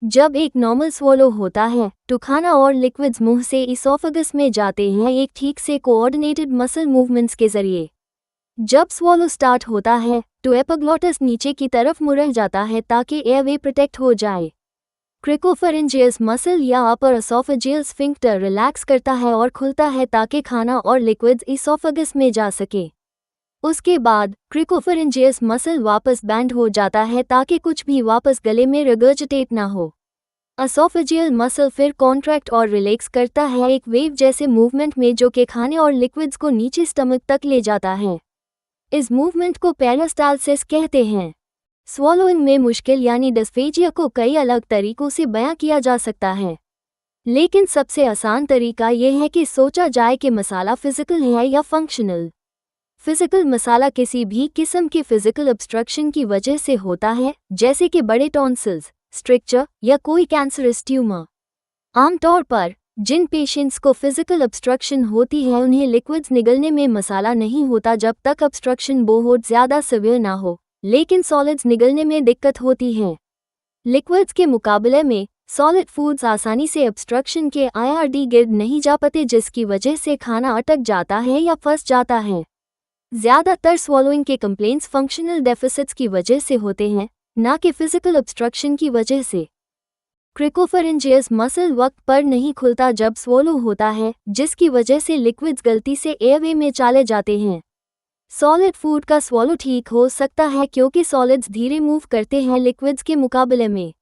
जब एक normal swallow होता है तो खाना और लिक्विड्स मुंह से इसोफेगस में जाते हैं एक ठीक से कोऑर्डिनेटेड मसल मूवमेंट्स के जरिए। जब स्वॉलो स्टार्ट होता है तो एपिग्लॉटिस नीचे की तरफ मुड़ जाता है ताकि एयरवे प्रोटेक्ट हो जाए। क्रिकोफेरेंजियस मसल या अपर एसोफेजियल स्फिंक्टर रिलैक्स करता है और खुलता है ताकि खाना और लिक्विड्स इसोफेगस में जा सके। उसके बाद क्रिकोफेरेंजियस मसल वापस बैंड हो जाता है ताकि कुछ भी वापस गले में रिगर्जिटेट ना हो। एसोफेजियल मसल फिर कॉन्ट्रैक्ट और रिलैक्स करता है एक वेव जैसे मूवमेंट में जो कि खाने और लिक्विड्स को नीचे स्टमक तक ले जाता है। इस मूवमेंट को पेरिस्टाल्सिस कहते हैं। स्वॉलोइंग में मुश्किल यानी डिस्फेजिया को कई अलग तरीकों से बयां किया जा सकता है, लेकिन सबसे आसान तरीका यह है कि सोचा जाए कि मसाला फिजिकल है या फंक्शनल। फिजिकल मसाला किसी भी किस्म के फिजिकल ऑब्स्ट्रक्शन की वजह से होता है, जैसे कि बड़े टॉन्सिल्स, स्ट्रिक्चर या कोई कैंसरस ट्यूमर। आमतौर पर जिन पेशेंट्स को फिजिकल ऑब्स्ट्रक्शन होती है उन्हें लिक्विड्स निगलने में मसाला नहीं होता जब तक ऑब्स्ट्रक्शन बहुत ज़्यादा सीवियर ना हो, लेकिन सॉलिड्स निगलने में दिक्कत होती है। लिक्विड्स के मुकाबले में सॉलिड फूड्स आसानी से ऑब्स्ट्रक्शन के IRD गिर्द नहीं जा पाते, जिसकी वजह से खाना अटक जाता है या फंस जाता है। ज़्यादातर स्वॉलोइंग के कंप्लेंट्स फंक्शनल डेफिसिट्स की वजह से होते हैं, ना कि फिजिकल ऑब्स्ट्रक्शन की वजह से। क्रिकोफेरेंजियस मसल वक्त पर नहीं खुलता जब स्वॉलो होता है, जिसकी वजह से लिक्विड्स गलती से एयरवे में चले जाते हैं। सॉलिड फूड का स्वॉलो ठीक हो सकता है क्योंकि सॉलिड्स धीरे मूव करते हैं लिक्विड्स के मुकाबले में।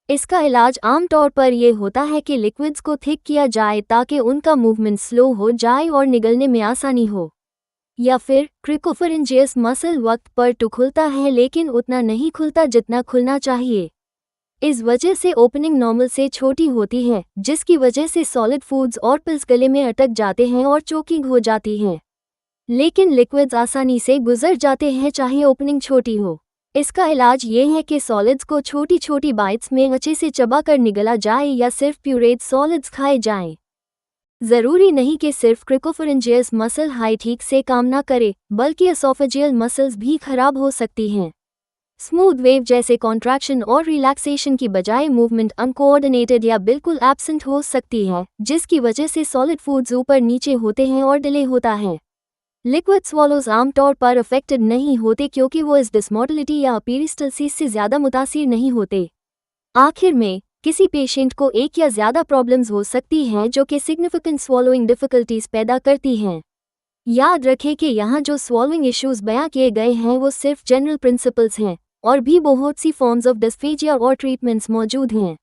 इसका इलाज आमतौर पर यह होता है कि लिक्विड्स को थिक किया जाए ताकि उनका मूवमेंट स्लो हो जाए और निगलने में आसानी हो। या फिर क्रिकोफेरेंजियस मसल वक्त पर तो खुलता है लेकिन उतना नहीं खुलता जितना खुलना चाहिए। इस वजह से ओपनिंग नॉर्मल से छोटी होती है, जिसकी वजह से सॉलिड फूड्स और पिल्स गले में अटक जाते हैं और चोकिंग हो जाती है। लेकिन लिक्विड्स आसानी से गुजर जाते हैं चाहे ओपनिंग छोटी हो। इसका इलाज ये है कि सॉलिड्स को छोटी छोटी बाइट्स में अच्छे से चबाकर निगला जाए या सिर्फ प्यूरेट सॉलिड्स खाए जाएं। ज़रूरी नहीं कि सिर्फ क्रिकोफेरेंजियस मसल हाई ठीक से काम ना करे, बल्कि एसोफेजियल मसल्स भी खराब हो सकती हैं। स्मूथ वेव जैसे कॉन्ट्रैक्शन और रिलैक्सेशन की बजाय मूवमेंट अनकोऑर्डिनेटेड या बिल्कुल एब्सेंट हो सकती है, जिसकी वजह से सॉलिड फूड्स ऊपर नीचे होते हैं और डिले होता है। लिक्विड स्वॉलोज आमतौर पर अफेक्टेड नहीं होते क्योंकि वो इस डिसमोटिलिटी या पेरिस्टाल्सिस से ज़्यादा मुतासिर नहीं होते। आखिर में किसी पेशेंट को एक या ज़्यादा प्रॉब्लम्स हो सकती हैं जो कि सिग्निफिकेंट स्वॉलोइंग डिफ़िकल्टीज पैदा करती हैं। याद रखें कि यहाँ जो स्वॉलोइंग इश्यूज बयां किए गए हैं वो सिर्फ जनरल प्रिंसिपल्स हैं, और भी बहुत सी फॉर्म्स ऑफ डिस्फेजिया और ट्रीटमेंट्स मौजूद हैं।